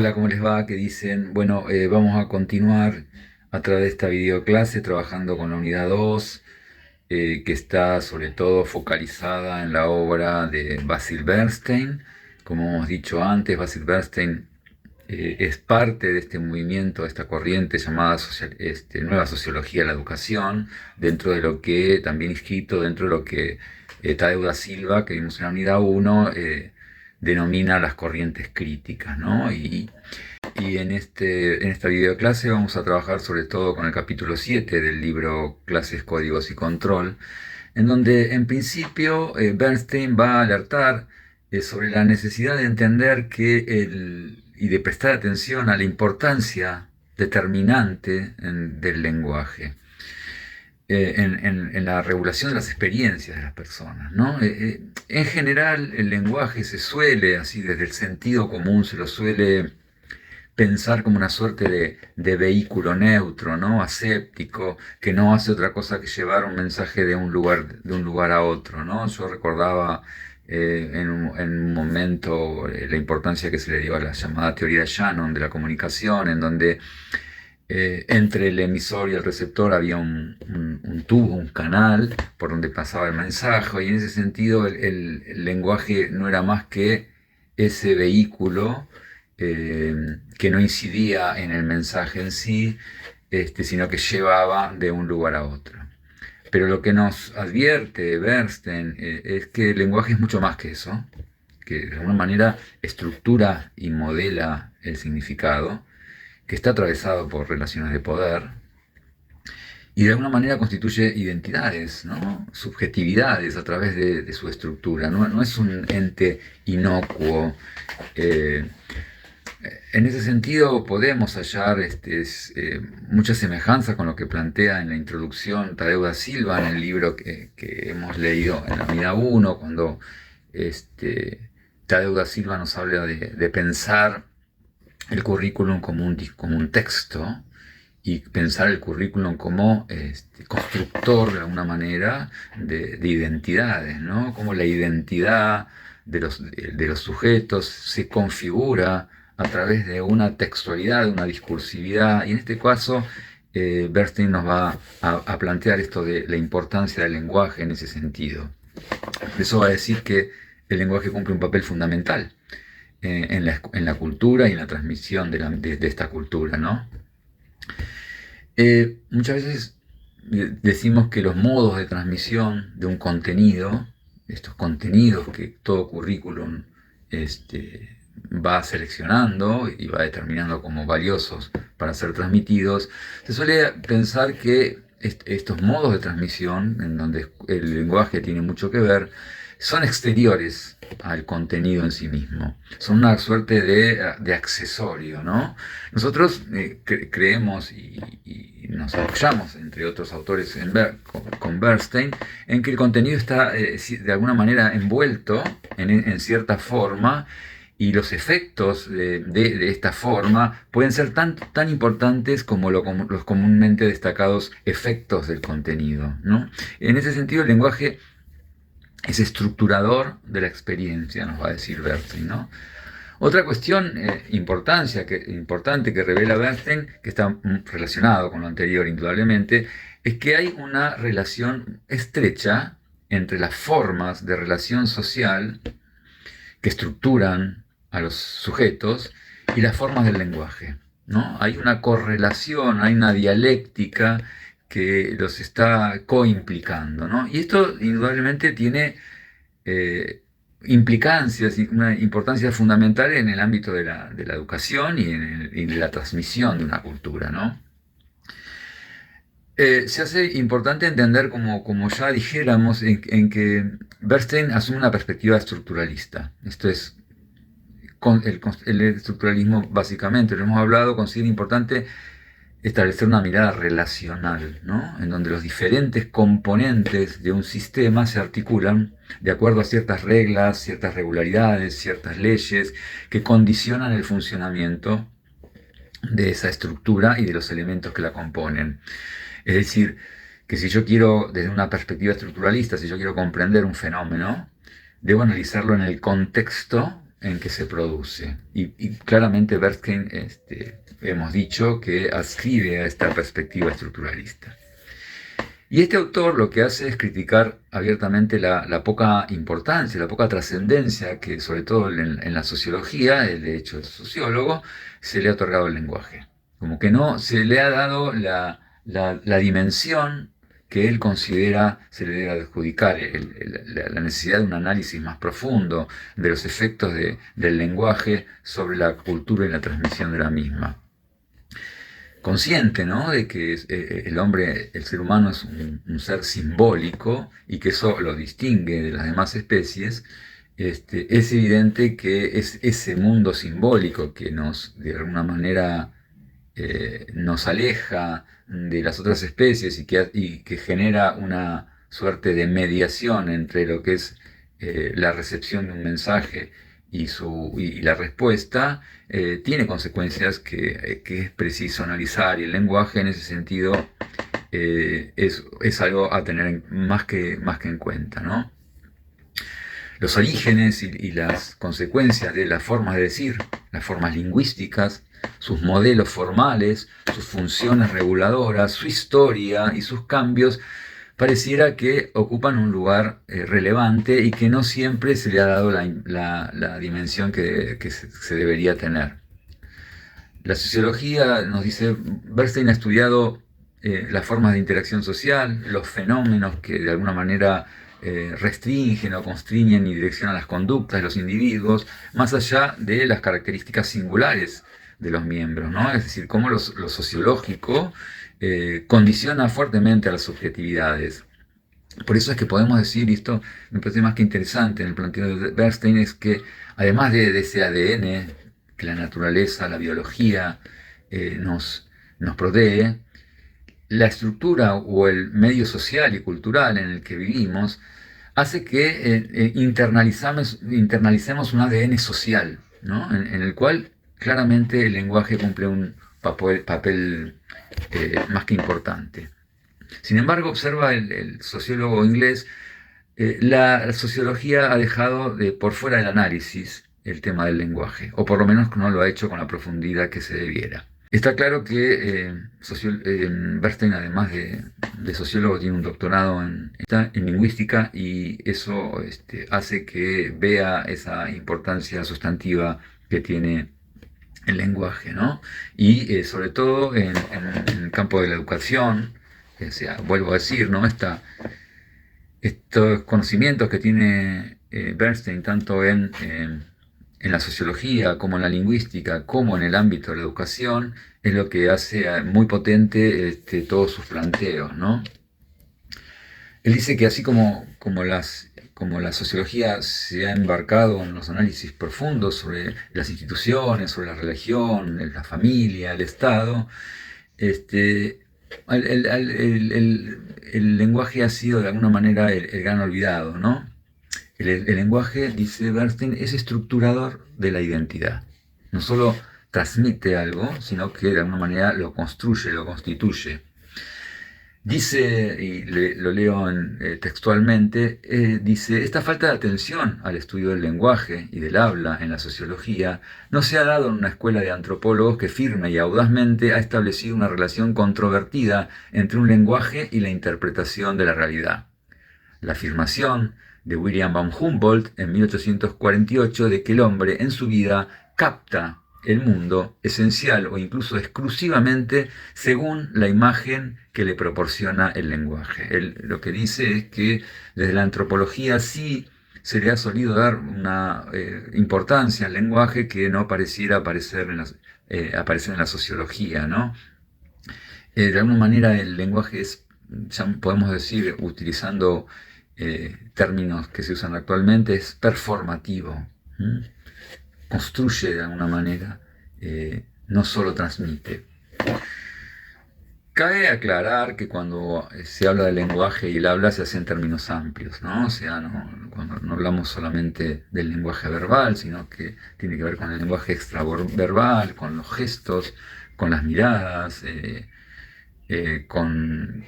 Hola, ¿cómo les va? ¿Qué dicen? Bueno, vamos a continuar a través de esta videoclase trabajando con la unidad 2, que está sobre todo focalizada en la obra de Basil Bernstein. Como hemos dicho antes, Basil Bernstein es parte de este movimiento, de esta corriente llamada Nueva Sociología de la Educación, dentro de lo que, también inscrito dentro de lo que Tadeu da Silva, que vimos en la unidad 1, denomina las corrientes críticas, ¿no? Y en esta videoclase vamos a trabajar sobre todo con el capítulo 7 del libro Clases, Códigos y Control, en donde en principio Bernstein va a alertar sobre la necesidad de entender y de prestar atención a la importancia determinante del lenguaje. En la regulación de las experiencias de las personas, ¿no? En general, el lenguaje se suele, así desde el sentido común, se lo suele pensar como una suerte de vehículo neutro, ¿no? Aséptico, que no hace otra cosa que llevar un mensaje de un lugar a otro, ¿no? Yo recordaba en un momento la importancia que se le dio a la llamada teoría de Shannon de la comunicación, en donde entre el emisor y el receptor había un tubo, un canal por donde pasaba el mensaje, y en ese sentido el lenguaje no era más que ese vehículo que no incidía en el mensaje en sí, sino que llevaba de un lugar a otro. Pero lo que nos advierte Bernstein es que el lenguaje es mucho más que eso, que de alguna manera estructura y modela el significado, que está atravesado por relaciones de poder y de alguna manera constituye identidades, ¿no? Subjetividades a través de su estructura. No es un ente inocuo. Eh, en ese sentido podemos hallar mucha semejanza con lo que plantea en la introducción Tadeu da Silva en el libro que hemos leído en la unidad 1, cuando Tadeu da Silva nos habla de pensar el currículum como un texto y pensar el currículum como constructor de alguna manera de identidades, ¿no? Como la identidad de los sujetos se configura a través de una textualidad, de una discursividad, y en este caso Bernstein nos va a plantear esto de la importancia del lenguaje en ese sentido. Eso va a decir que el lenguaje cumple un papel fundamental en la cultura y en la transmisión de esta cultura, ¿no? Muchas veces decimos que los modos de transmisión de un contenido, estos contenidos que todo currículum va seleccionando y va determinando como valiosos para ser transmitidos, se suele pensar que estos modos de transmisión, en donde el lenguaje tiene mucho que ver, son exteriores al contenido en sí mismo. Son una suerte de accesorio, ¿no? Nosotros creemos y nos apoyamos, entre otros autores, con Bernstein, en que el contenido está de alguna manera envuelto en cierta forma, y los efectos de esta forma pueden ser tan importantes como los comúnmente destacados efectos del contenido, ¿no? En ese sentido, el lenguaje es estructurador de la experiencia, nos va a decir Bernstein, ¿no? Otra cuestión importante que revela Bernstein, que está relacionado con lo anterior indudablemente, es que hay una relación estrecha entre las formas de relación social que estructuran a los sujetos y las formas del lenguaje, ¿no? Hay una correlación, hay una dialéctica que los está coimplicando, ¿no? Y esto indudablemente tiene implicancias y una importancia fundamental en el ámbito de la educación y de la transmisión de una cultura, ¿no? Se hace importante entender, como ya dijéramos, en que Bernstein asume una perspectiva estructuralista. Esto es, el estructuralismo básicamente, lo hemos hablado, considera importante establecer una mirada relacional, ¿no? En donde los diferentes componentes de un sistema se articulan de acuerdo a ciertas reglas, ciertas regularidades, ciertas leyes que condicionan el funcionamiento de esa estructura y de los elementos que la componen. Es decir, que si yo quiero, desde una perspectiva estructuralista, si yo quiero comprender un fenómeno, debo analizarlo en el contexto en que se produce. Y claramente Bernstein, hemos dicho que adscribe a esta perspectiva estructuralista. Y este autor lo que hace es criticar abiertamente la poca importancia, la poca trascendencia que, sobre todo en la sociología, el de hecho es sociólogo, se le ha otorgado al lenguaje. Como que no se le ha dado la dimensión que él considera se le debe adjudicar, la necesidad de un análisis más profundo de los efectos del lenguaje sobre la cultura y la transmisión de la misma. Consciente, ¿no?, de que el hombre, el ser humano es un ser simbólico y que eso lo distingue de las demás especies, es evidente que es ese mundo simbólico que nos, de alguna manera, nos aleja de las otras especies y que genera una suerte de mediación entre lo que es la recepción de un mensaje y la respuesta, tiene consecuencias que es preciso analizar, y el lenguaje en ese sentido es algo a tener más que en cuenta, ¿no? Los orígenes y las consecuencias de las formas de decir, las formas lingüísticas, sus modelos formales, sus funciones reguladoras, su historia y sus cambios, pareciera que ocupan un lugar relevante y que no siempre se le ha dado la dimensión que se debería tener. La sociología, nos dice Bernstein, ha estudiado las formas de interacción social, los fenómenos que de alguna manera restringen o constriñen y direccionan las conductas de los individuos, más allá de las características singulares de los miembros, ¿no? Es decir, cómo lo sociológico condiciona fuertemente a las subjetividades. Por eso es que podemos decir, y esto me parece más que interesante en el planteo de Bernstein, es que además de ese ADN que la naturaleza, la biología nos provee, la estructura o el medio social y cultural en el que vivimos hace que internalicemos un ADN social, ¿no?, en el cual claramente el lenguaje cumple un papel más que importante. Sin embargo, observa el sociólogo inglés, la sociología ha dejado por fuera del análisis el tema del lenguaje, o por lo menos no lo ha hecho con la profundidad que se debiera. Está claro que Bernstein, además de sociólogo, tiene un doctorado en lingüística, y eso hace que vea esa importancia sustantiva que tiene el lenguaje, ¿no? Y sobre todo en el campo de la educación, o sea, vuelvo a decir, ¿no?, estos conocimientos que tiene Bernstein, tanto en la sociología como en la lingüística, como en el ámbito de la educación, es lo que hace muy potente todos sus planteos, ¿no? Él dice que así como la sociología se ha embarcado en los análisis profundos sobre las instituciones, sobre la religión, la familia, el Estado, el lenguaje ha sido de alguna manera el gran olvidado, ¿no? El lenguaje, dice Bernstein, es estructurador de la identidad. No solo transmite algo, sino que de alguna manera lo construye, lo constituye. Dice, y lo leo textualmente, dice: esta falta de atención al estudio del lenguaje y del habla en la sociología no se ha dado en una escuela de antropólogos que firme y audazmente ha establecido una relación controvertida entre un lenguaje y la interpretación de la realidad. La afirmación de William von Humboldt en 1848 de que el hombre en su vida capta el mundo esencial o incluso exclusivamente según la imagen que le proporciona el lenguaje. Él lo que dice es que desde la antropología sí se le ha solido dar una importancia al lenguaje que no pareciera aparecer en la sociología, ¿no? De alguna manera el lenguaje es, ya podemos decir, utilizando términos que se usan actualmente, es performativo. Construye de alguna manera, no solo transmite. Cabe aclarar que cuando se habla del lenguaje y el habla se hace en términos amplios, ¿no? O sea, cuando no hablamos solamente del lenguaje verbal, sino que tiene que ver con el lenguaje extraverbal, con los gestos, con las miradas, con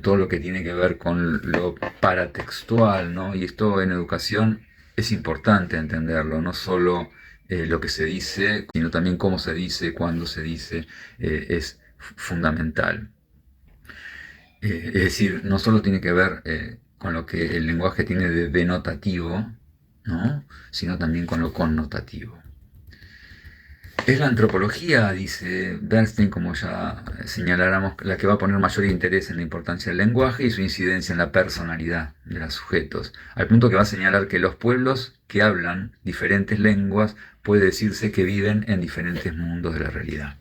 todo lo que tiene que ver con lo paratextual, ¿no? Y esto en educación es importante entenderlo, no solo lo que se dice, sino también cómo se dice, cuándo se dice, es fundamental. Es decir, no solo tiene que ver con lo que el lenguaje tiene de denotativo, ¿no? Sino también con lo connotativo. Es la antropología, dice Bernstein, como ya señaláramos, la que va a poner mayor interés en la importancia del lenguaje y su incidencia en la personalidad de los sujetos, al punto que va a señalar que los pueblos que hablan diferentes lenguas puede decirse que viven en diferentes mundos de la realidad.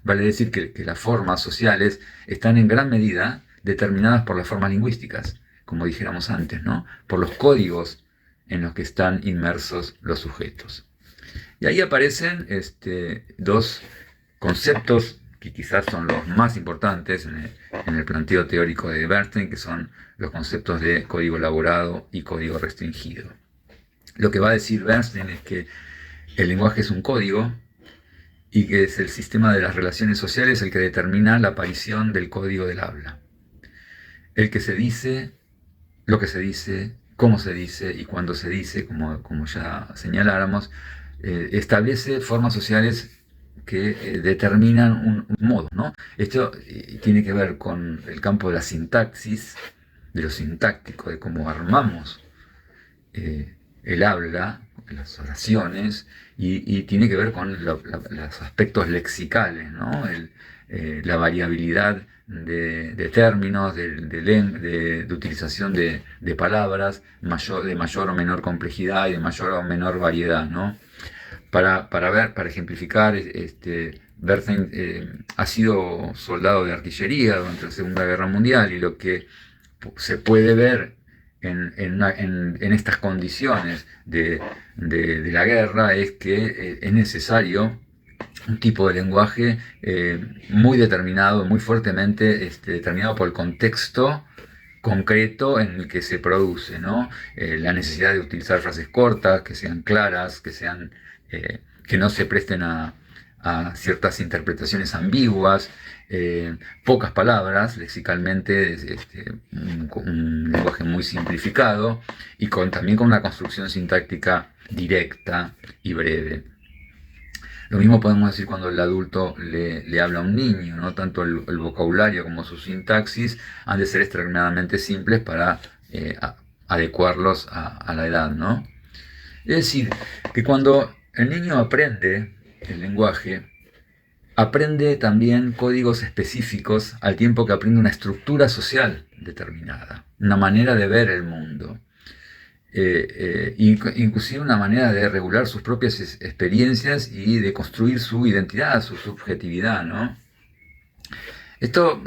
Vale decir que las formas sociales están en gran medida determinadas por las formas lingüísticas, como dijéramos antes, ¿no? Por los códigos en los que están inmersos los sujetos. Y ahí aparecen dos conceptos que quizás son los más importantes en el planteo teórico de Bernstein, que son los conceptos de código elaborado y código restringido. Lo que va a decir Bernstein es que el lenguaje es un código y que es el sistema de las relaciones sociales el que determina la aparición del código del habla. El que se dice, lo que se dice, cómo se dice y cuándo se dice, como ya señaláramos, establece formas sociales que determinan un modo, ¿no? Esto tiene que ver con el campo de la sintaxis, de lo sintáctico, de cómo armamos el habla, las oraciones, y tiene que ver con los aspectos lexicales, ¿no? La variabilidad de términos, de utilización de palabras, de mayor o menor complejidad y de mayor o menor variedad, ¿no? Para ejemplificar, Bernstein ha sido soldado de artillería durante la Segunda Guerra Mundial, y lo que se puede ver en estas condiciones de la guerra es que es necesario un tipo de lenguaje muy determinado, muy fuertemente determinado por el contexto concreto en el que se produce, ¿no? La necesidad de utilizar frases cortas, que sean claras, que no se presten a ciertas interpretaciones ambiguas, pocas palabras, lexicalmente, un lenguaje muy simplificado y también con una construcción sintáctica directa y breve. Lo mismo podemos decir cuando el adulto le habla a un niño, ¿no? Tanto el vocabulario como su sintaxis han de ser extremadamente simples para adecuarlos a la edad, ¿no? Es decir, que cuando el niño aprende el lenguaje, aprende también códigos específicos al tiempo que aprende una estructura social determinada, una manera de ver el mundo. Inclusive una manera de regular sus propias experiencias y de construir su identidad, su subjetividad, ¿no? Esto,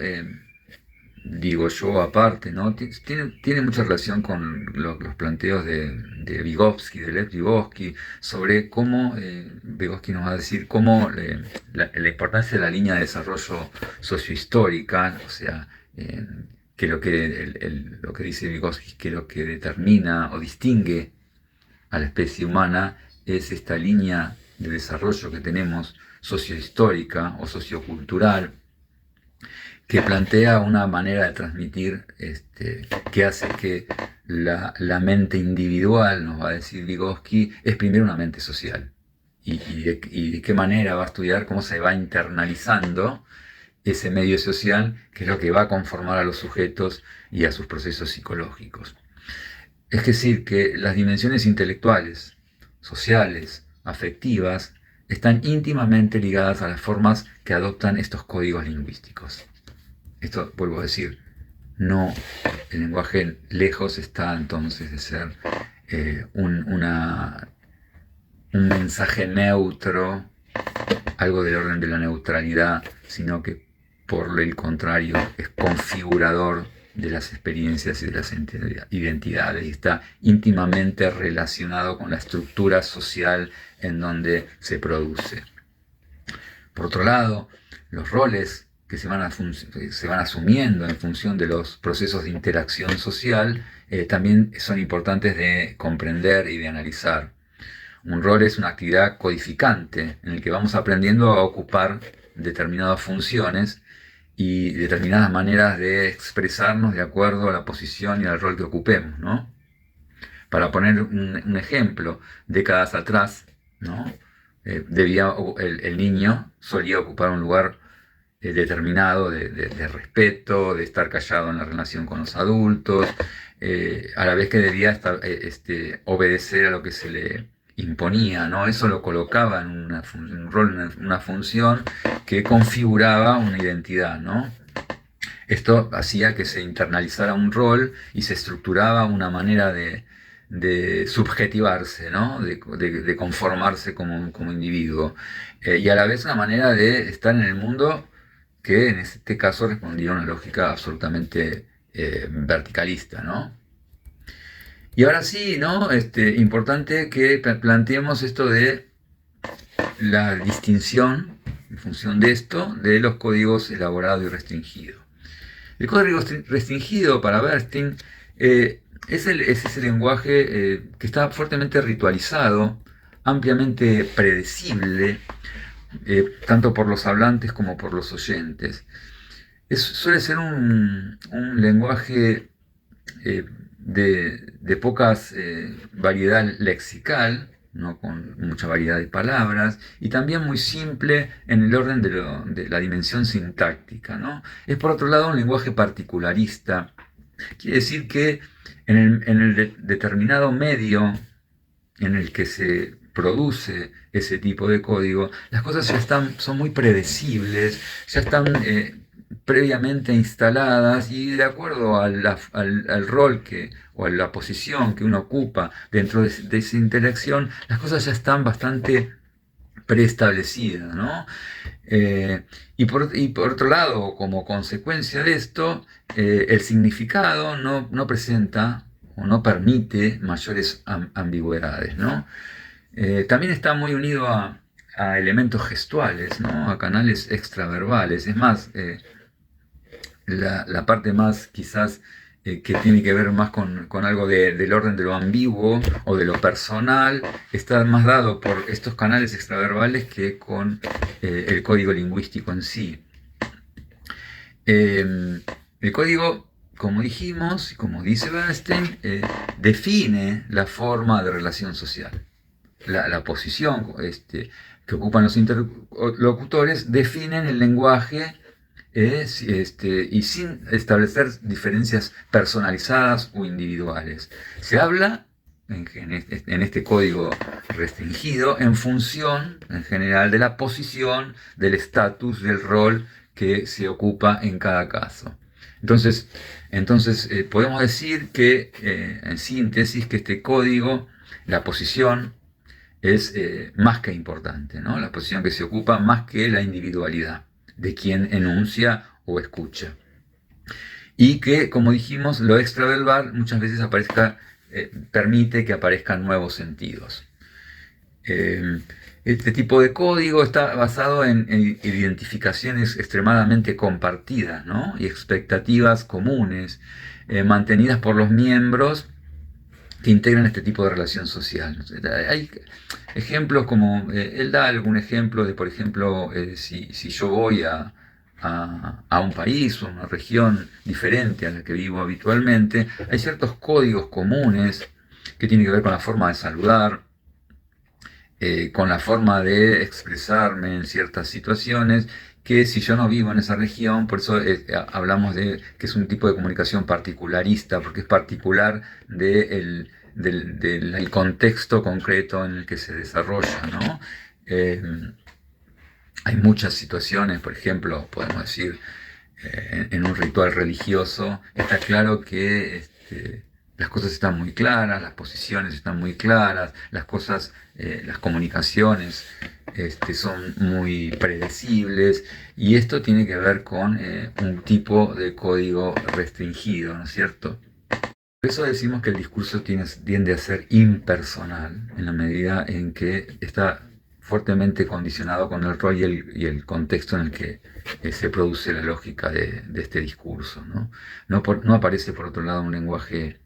digo yo aparte, ¿no? Tiene mucha relación con los planteos de Vygotsky, de Lev Vygotsky, sobre cómo, Vygotsky nos va a decir cómo la importancia de la línea de desarrollo sociohistórica, o sea, que lo que dice Vygotsky, que lo que determina o distingue a la especie humana es esta línea de desarrollo que tenemos sociohistórica o sociocultural, que plantea una manera de transmitir que hace que la mente individual, nos va a decir Vygotsky, es primero una mente social. Y de qué manera va a estudiar cómo se va internalizando ese medio social, que es lo que va a conformar a los sujetos y a sus procesos psicológicos. Es decir, que las dimensiones intelectuales, sociales, afectivas, están íntimamente ligadas a las formas que adoptan estos códigos lingüísticos. Esto, vuelvo a decir, no, el lenguaje lejos está entonces de ser un mensaje neutro, algo del orden de la neutralidad, sino que por el contrario es configurador de las experiencias y de las identidades, y está íntimamente relacionado con la estructura social en donde se produce. Por otro lado, los roles que se van asumiendo en función de los procesos de interacción social también son importantes de comprender y de analizar. Un rol es una actividad codificante en el que vamos aprendiendo a ocupar determinadas funciones y determinadas maneras de expresarnos de acuerdo a la posición y al rol que ocupemos, ¿no? Para poner un ejemplo, décadas atrás, ¿no? el niño solía ocupar un lugar determinado de respeto, de estar callado en la relación con los adultos, a la vez que debía obedecer a lo que se le imponía, ¿no? Eso lo colocaba en en un rol, en una función que configuraba una identidad, ¿no? Esto hacía que se internalizara un rol y se estructuraba una manera de subjetivarse, ¿no? De conformarse como individuo. Y a la vez una manera de estar en el mundo que en este caso respondía a una lógica absolutamente verticalista, ¿no? Y ahora sí, ¿no? Importante que planteemos esto de la distinción, en función de esto, de los códigos elaborados y restringidos. El código restringido para Bernstein es ese lenguaje que está fuertemente ritualizado, ampliamente predecible, tanto por los hablantes como por los oyentes. Suele ser un lenguaje de pocas variedad lexical, no con mucha variedad de palabras, y también muy simple en el orden de la dimensión sintáctica, ¿no? Es por otro lado un lenguaje particularista. Quiere decir que en el determinado medio en el que se produce ese tipo de código, las cosas son muy predecibles, ya están previamente instaladas y de acuerdo al rol o a la posición que uno ocupa dentro de esa interacción, las cosas ya están bastante preestablecidas, ¿no? Y por otro lado, como consecuencia de esto, el significado no presenta o no permite mayores ambigüedades, ¿no? También está muy unido a elementos gestuales, ¿no? A canales extraverbales. Es más, la parte más quizás que tiene que ver más con algo del orden de lo ambiguo o de lo personal, está más dado por estos canales extraverbales que con el código lingüístico en sí. El código, como dijimos y como dice Bernstein, define la forma de relación social. La posición que ocupan los interlocutores definen el lenguaje y sin establecer diferencias personalizadas o individuales. Se habla en este código restringido en función, en general, de la posición, del estatus, del rol que se ocupa en cada caso. Entonces podemos decir que, en síntesis, que este código, la posición, es más que importante, ¿no? La posición que se ocupa más que la individualidad de quien enuncia o escucha. Y que, como dijimos, lo extraverbal muchas veces permite que aparezcan nuevos sentidos. Este tipo de código está basado en identificaciones extremadamente compartidas, ¿no? Y expectativas comunes, mantenidas por los miembros que integran este tipo de relación social. Hay ejemplos como, él da algún ejemplo de, por ejemplo, si yo voy a un país o una región diferente a la que vivo habitualmente, hay ciertos códigos comunes que tienen que ver con la forma de saludar, con la forma de expresarme en ciertas situaciones, que si yo no vivo en esa región, por eso hablamos de que es un tipo de comunicación particularista, porque es particular del contexto concreto en el que se desarrolla, ¿no? Hay muchas situaciones, por ejemplo, podemos decir, en un ritual religioso, está claro que las cosas están muy claras, las posiciones están muy claras, las comunicaciones son muy predecibles, y esto tiene que ver con un tipo de código restringido, ¿no es cierto? Por eso decimos que el discurso tiende a ser impersonal, en la medida en que está fuertemente condicionado con el rol y el contexto en el que se produce la lógica de este discurso, ¿no? No aparece, por otro lado, un lenguaje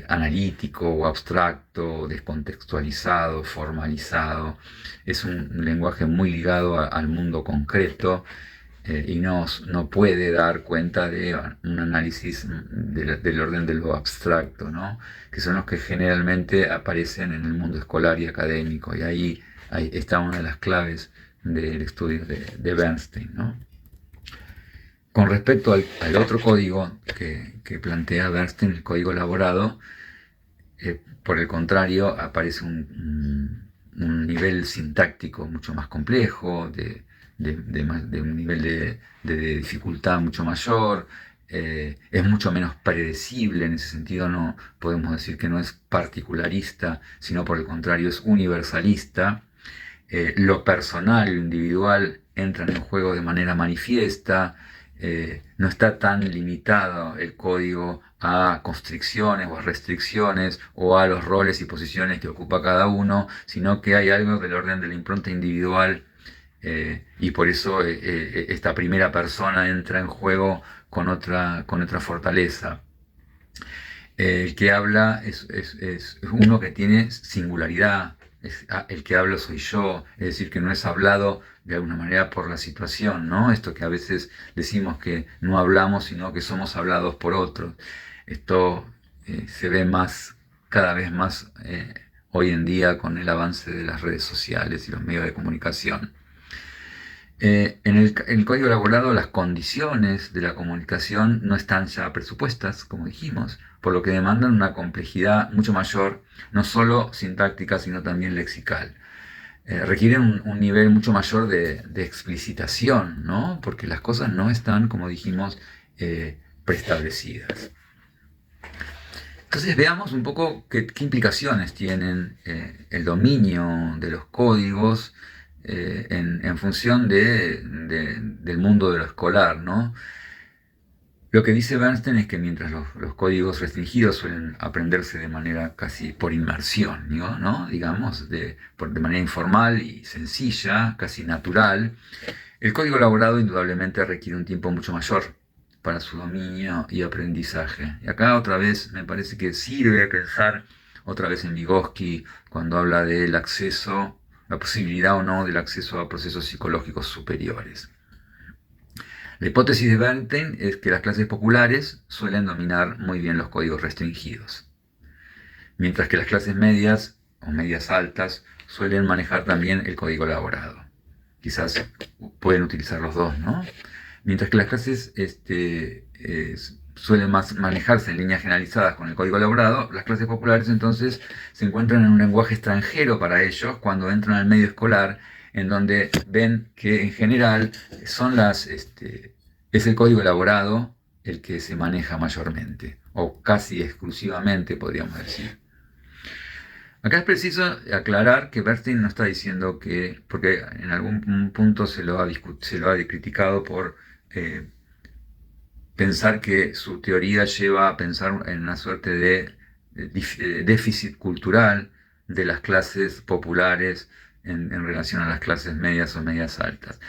analítico o abstracto, descontextualizado, formalizado. Es un lenguaje muy ligado al mundo concreto, y no puede dar cuenta de un análisis del orden de lo abstracto, ¿no? Que son los que generalmente aparecen en el mundo escolar y académico, y ahí ahí está una de las claves del estudio de Bernstein, ¿no? Con respecto al otro código que plantea Bernstein, el código elaborado, por el contrario, aparece un nivel sintáctico mucho más complejo, de un nivel de dificultad mucho mayor, es mucho menos predecible. En ese sentido no podemos decir que no es particularista, sino por el contrario es universalista. Lo personal, lo individual entran en juego de manera manifiesta. No está tan limitado el código a constricciones o a restricciones o a los roles y posiciones que ocupa cada uno, sino que hay algo del orden de la impronta individual, y por eso esta primera persona entra en juego con otra fortaleza. El que habla es uno que tiene singularidad. El que hablo soy yo, es decir, que no es hablado de alguna manera por la situación, ¿no? Esto que a veces decimos que no hablamos, sino que somos hablados por otros. Esto se ve más, cada vez más, hoy en día con el avance de las redes sociales y los medios de comunicación. En el código elaborado las condiciones de la comunicación no están ya presupuestas, como dijimos, por lo que demandan una complejidad mucho mayor, no solo sintáctica, sino también lexical. Requieren un nivel mucho mayor de explicitación, ¿no? Porque las cosas no están, como dijimos, preestablecidas. Entonces veamos un poco qué implicaciones tienen el dominio de los códigos en función del mundo de lo escolar, ¿no? Lo que dice Bernstein es que mientras los códigos restringidos suelen aprenderse de manera casi por inmersión, ¿no? Digamos, de manera informal y sencilla, casi natural, el código elaborado indudablemente requiere un tiempo mucho mayor para su dominio y aprendizaje. Y acá otra vez me parece que sirve pensar otra vez en Vygotsky cuando habla del acceso, la posibilidad o no del acceso a procesos psicológicos superiores. La hipótesis de Bernstein es que las clases populares suelen dominar muy bien los códigos restringidos, mientras que las clases medias o medias altas suelen manejar también el código elaborado. Quizás pueden utilizar los dos, ¿no? Mientras que las clases suelen más manejarse en líneas generalizadas con el código elaborado, las clases populares entonces se encuentran en un lenguaje extranjero para ellos cuando entran al medio escolar, en donde ven que en general es el código elaborado el que se maneja mayormente, o casi exclusivamente, podríamos decir. Acá es preciso aclarar que Bernstein no está diciendo que, porque en algún punto se lo ha criticado por pensar que su teoría lleva a pensar en una suerte de déficit cultural de las clases populares en relación a las clases medias o medias altas.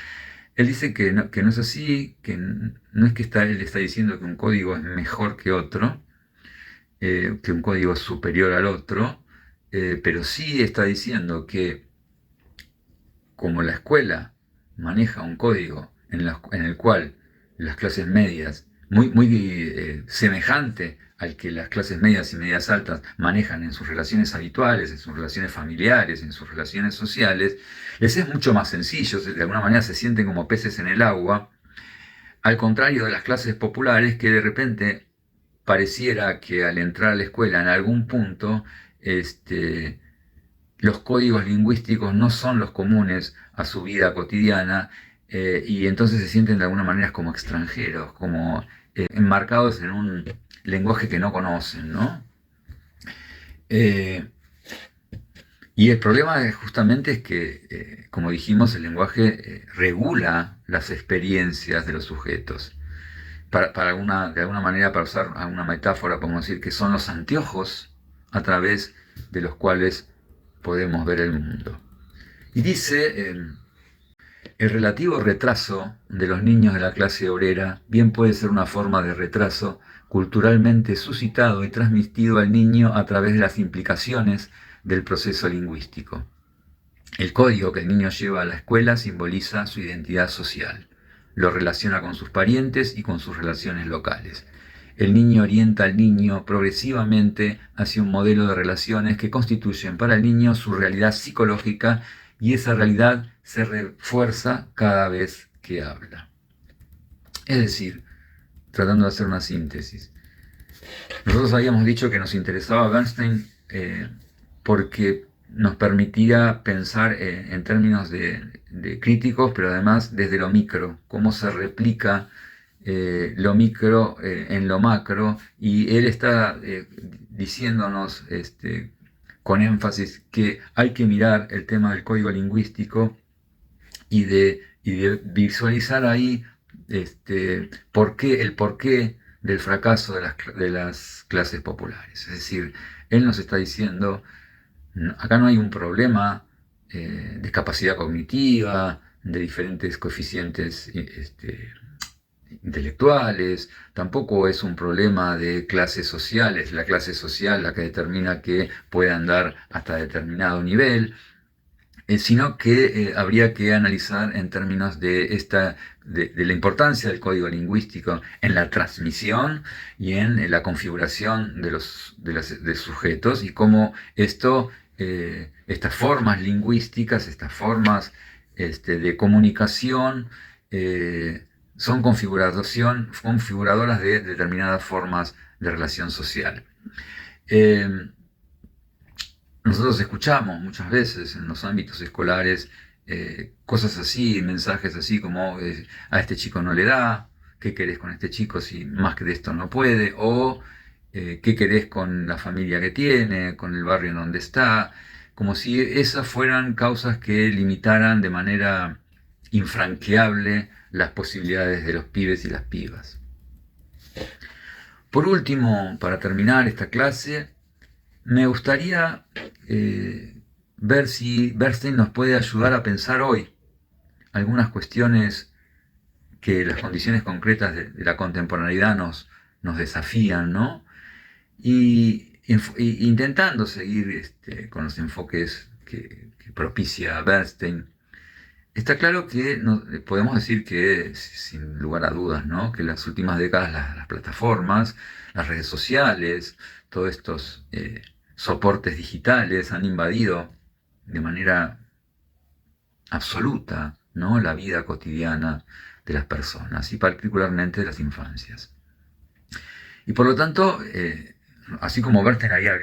Él dice que no es así, que no es que él está diciendo que un código es mejor que otro, que un código es superior al otro, pero sí está diciendo que como la escuela maneja un código en el cual las clases medias, muy semejante al que las clases medias y medias altas manejan en sus relaciones habituales, en sus relaciones familiares, en sus relaciones sociales, les es mucho más sencillo, de alguna manera se sienten como peces en el agua, al contrario de las clases populares que de repente pareciera que al entrar a la escuela en algún punto, los códigos lingüísticos no son los comunes a su vida cotidiana, y entonces se sienten de alguna manera como extranjeros, como enmarcados en un lenguaje que no conocen, ¿no? Y el problema justamente es que, como dijimos, el lenguaje regula las experiencias de los sujetos. De alguna manera, para usar alguna metáfora, podemos decir que son los anteojos a través de los cuales podemos ver el mundo. Y dice, el relativo retraso de los niños de la clase obrera bien puede ser una forma de retraso culturalmente suscitado y transmitido al niño a través de las implicaciones del proceso lingüístico. El código que el niño lleva a la escuela simboliza su identidad social, lo relaciona con sus parientes y con sus relaciones locales. El niño orienta al niño progresivamente hacia un modelo de relaciones que constituyen para el niño su realidad psicológica y esa realidad se refuerza cada vez que habla. Es decir, tratando de hacer una síntesis, nosotros habíamos dicho que nos interesaba Bernstein porque nos permitía pensar en términos de críticos, pero además desde lo micro, cómo se replica lo micro en lo macro, y él está diciéndonos con énfasis que hay que mirar el tema del código lingüístico y de visualizar ahí el porqué del fracaso de las clases populares. Es decir, él nos está diciendo, acá no hay un problema de capacidad cognitiva, de diferentes coeficientes intelectuales, tampoco es un problema de clases sociales, la clase social la que determina que puede andar hasta determinado nivel, sino que habría que analizar en términos de la importancia del código lingüístico en la transmisión y en la configuración de sujetos, y cómo estas formas lingüísticas, estas formas de comunicación, son configuradoras de determinadas formas de relación social. Nosotros escuchamos muchas veces en los ámbitos escolares cosas así, mensajes así como a este chico no le da, ¿qué querés con este chico si más que de esto no puede? O ¿qué querés con la familia que tiene, con el barrio en donde está? Como si esas fueran causas que limitaran de manera infranqueable las posibilidades de los pibes y las pibas. Por último, para terminar esta clase, me gustaría ver si Bernstein nos puede ayudar a pensar hoy algunas cuestiones que las condiciones concretas de la contemporaneidad nos desafían, ¿no? Y intentando seguir con los enfoques que propicia Bernstein. Está claro que podemos decir que, sin lugar a dudas, ¿no?, que en las últimas décadas las plataformas, las redes sociales, todos estos soportes digitales han invadido de manera absoluta, ¿no?, la vida cotidiana de las personas y particularmente de las infancias. Y por lo tanto, así como Bernstein había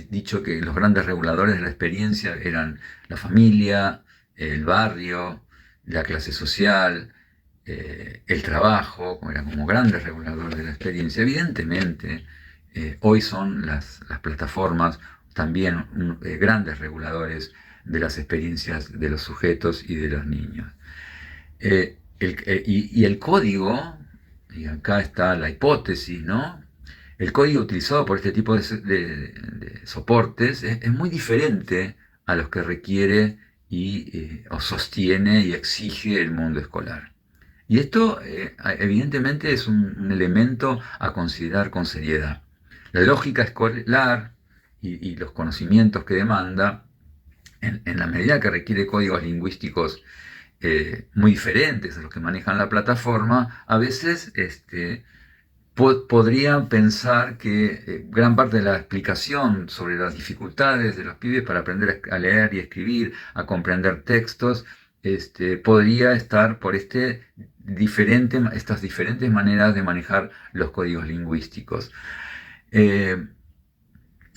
dicho que los grandes reguladores de la experiencia eran la familia, el barrio, la clase social, el trabajo, eran como grandes reguladores de la experiencia, evidentemente hoy son las plataformas también grandes reguladores de las experiencias de los sujetos y de los niños. Y el código, y acá está la hipótesis, ¿no? El código utilizado por este tipo de soportes es muy diferente a los que requiere o sostiene y exige el mundo escolar. Y esto evidentemente es un elemento a considerar con seriedad. La lógica escolar y los conocimientos que demanda, en la medida que requiere códigos lingüísticos muy diferentes a los que manejan la plataforma, a veces podría pensar que gran parte de la explicación sobre las dificultades de los pibes para aprender a leer y escribir, a comprender textos, podría estar por estas diferentes maneras de manejar los códigos lingüísticos.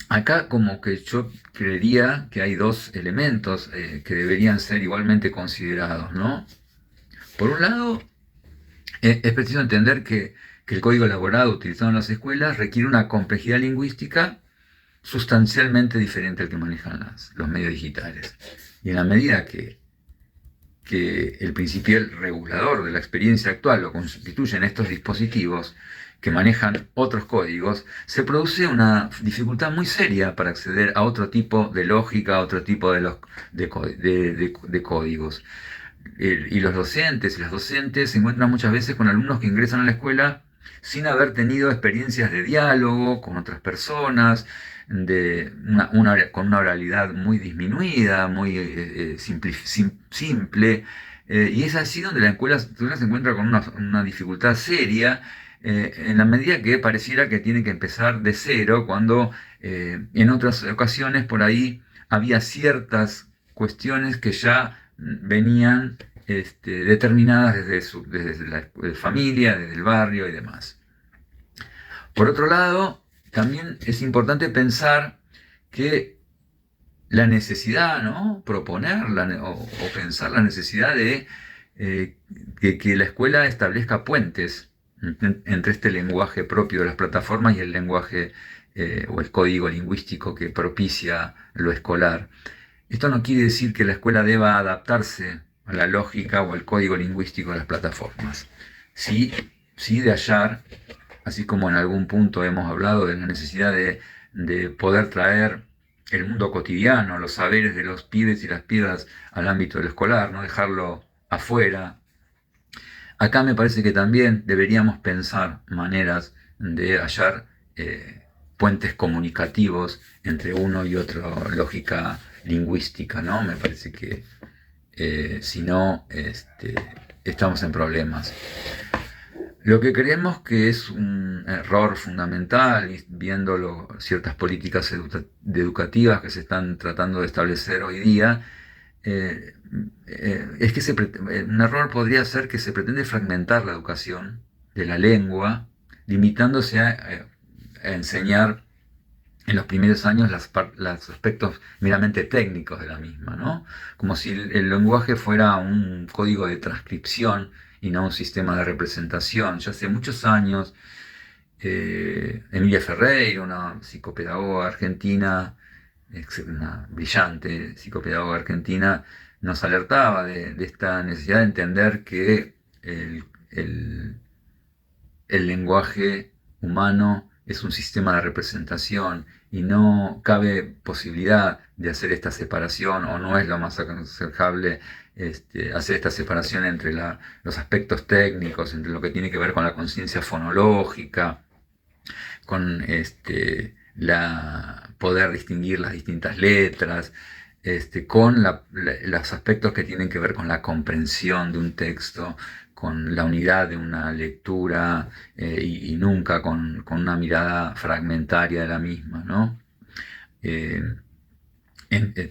Acá como que yo creería que hay dos elementos que deberían ser igualmente considerados, ¿no? Por un lado, es preciso entender que el código elaborado utilizado en las escuelas requiere una complejidad lingüística sustancialmente diferente al que manejan los medios digitales. Y en la medida que el principal regulador de la experiencia actual lo constituyen estos dispositivos que manejan otros códigos, se produce una dificultad muy seria para acceder a otro tipo de lógica, a otro tipo de códigos. Y los docentes y las docentes se encuentran muchas veces con alumnos que ingresan a la escuela sin haber tenido experiencias de diálogo con otras personas, con una oralidad muy disminuida, muy simple, y es así donde la escuela se encuentra con una dificultad seria, en la medida que pareciera que tiene que empezar de cero, cuando en otras ocasiones por ahí había ciertas cuestiones que ya venían determinadas desde la familia, desde el barrio y demás. Por otro lado, también es importante pensar que la necesidad, ¿no? Proponer o pensar la necesidad de que la escuela establezca puentes entre este lenguaje propio de las plataformas y el lenguaje o el código lingüístico que propicia lo escolar. Esto no quiere decir que la escuela deba adaptarse a la lógica o al código lingüístico de las plataformas. Sí, sí de hallar, así como en algún punto hemos hablado de la necesidad de poder traer el mundo cotidiano, los saberes de los pibes y las pibas al ámbito del escolar, no dejarlo afuera. Acá me parece que también deberíamos pensar maneras de hallar puentes comunicativos entre uno y otra lógica lingüística, ¿no? Me parece que si no, estamos en problemas. Lo que creemos que es un error fundamental, viendo ciertas políticas educativas que se están tratando de establecer hoy día, es que un error podría ser que se pretende fragmentar la educación de la lengua, limitándose a enseñar en los primeros años los aspectos meramente técnicos de la misma, ¿no? Como si el lenguaje fuera un código de transcripción y no un sistema de representación. Ya hace muchos años, Emilia Ferreira, una psicopedagoga argentina, una brillante psicopedagoga argentina, nos alertaba de esta necesidad de entender que el lenguaje humano es un sistema de representación y no cabe posibilidad de hacer esta separación, o no es lo más aconsejable hacer esta separación entre los aspectos técnicos, entre lo que tiene que ver con la conciencia fonológica, con poder distinguir las distintas letras, con los aspectos que tienen que ver con la comprensión de un texto, con la unidad de una lectura y nunca con una mirada fragmentaria de la misma, ¿no?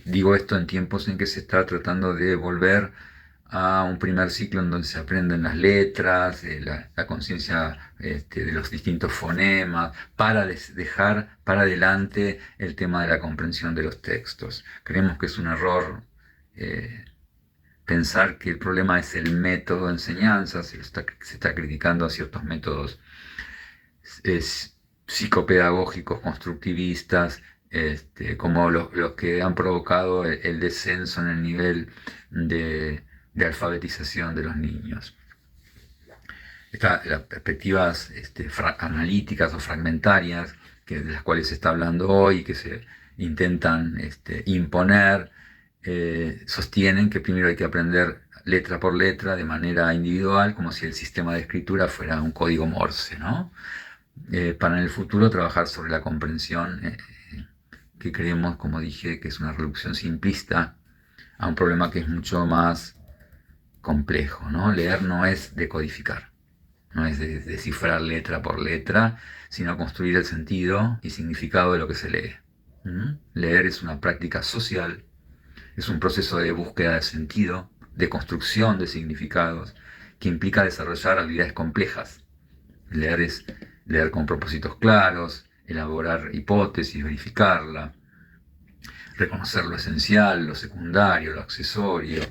Digo esto en tiempos en que se está tratando de volver a un primer ciclo en donde se aprenden las letras, la conciencia de los distintos fonemas, para dejar para adelante el tema de la comprensión de los textos. Creemos que es un error pensar que el problema es el método de enseñanza. Se está criticando a ciertos métodos psicopedagógicos constructivistas, como los que han provocado el descenso en el nivel de alfabetización de los niños. Las perspectivas analíticas o fragmentarias, de las cuales se está hablando hoy, que se intentan imponer, sostienen que primero hay que aprender letra por letra de manera individual, como si el sistema de escritura fuera un código Morse, ¿no? Para en el futuro trabajar sobre la comprensión, que creemos, como dije, que es una reducción simplista a un problema que es mucho más complejo, ¿no? Leer no es decodificar, no es descifrar letra por letra, sino construir el sentido y significado de lo que se lee. Leer es una práctica social, es un proceso de búsqueda de sentido, de construcción de significados, que implica desarrollar habilidades complejas. Leer es leer con propósitos claros, elaborar hipótesis, verificarla, reconocer lo esencial, lo secundario, lo accesorio,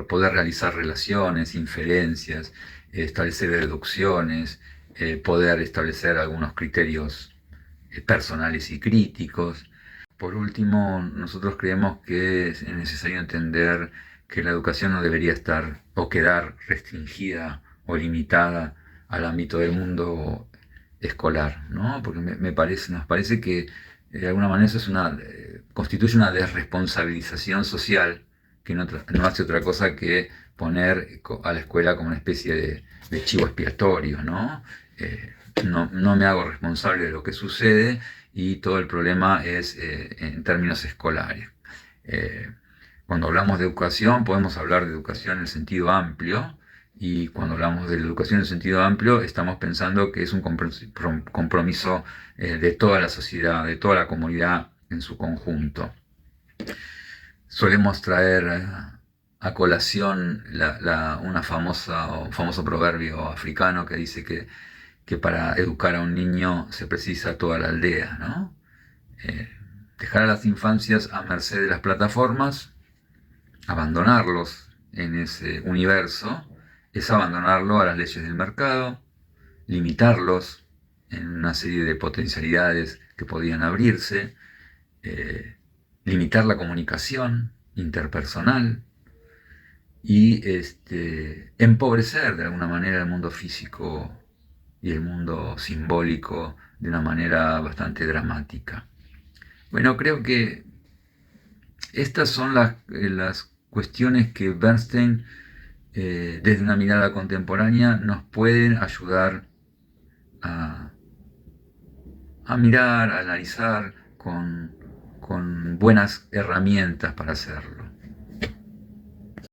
poder realizar relaciones, inferencias, establecer deducciones, poder establecer algunos criterios personales y críticos. Por último, nosotros creemos que es necesario entender que la educación no debería estar o quedar restringida o limitada al ámbito del mundo escolar, ¿no? Porque nos parece que de alguna manera eso constituye una desresponsabilización social que no hace otra cosa que poner a la escuela como una especie de chivo expiatorio, ¿no? No me hago responsable de lo que sucede y todo el problema es en términos escolares. Cuando hablamos de educación podemos hablar de educación en el sentido amplio, y cuando hablamos de la educación en sentido amplio estamos pensando que es un compromiso de toda la sociedad, de toda la comunidad en su conjunto. Solemos traer a colación un famoso proverbio africano que dice que para educar a un niño se precisa toda la aldea, ¿no? Eh, Dejar a las infancias a merced de las plataformas, abandonarlos en ese universo, es abandonarlo a las leyes del mercado, limitarlos en una serie de potencialidades que podían abrirse, limitar la comunicación interpersonal y empobrecer de alguna manera el mundo físico y el mundo simbólico de una manera bastante dramática. Bueno, creo que estas son las cuestiones que Bernstein, desde una mirada contemporánea, nos pueden ayudar a, a mirar, a analizar con buenas herramientas para hacerlo.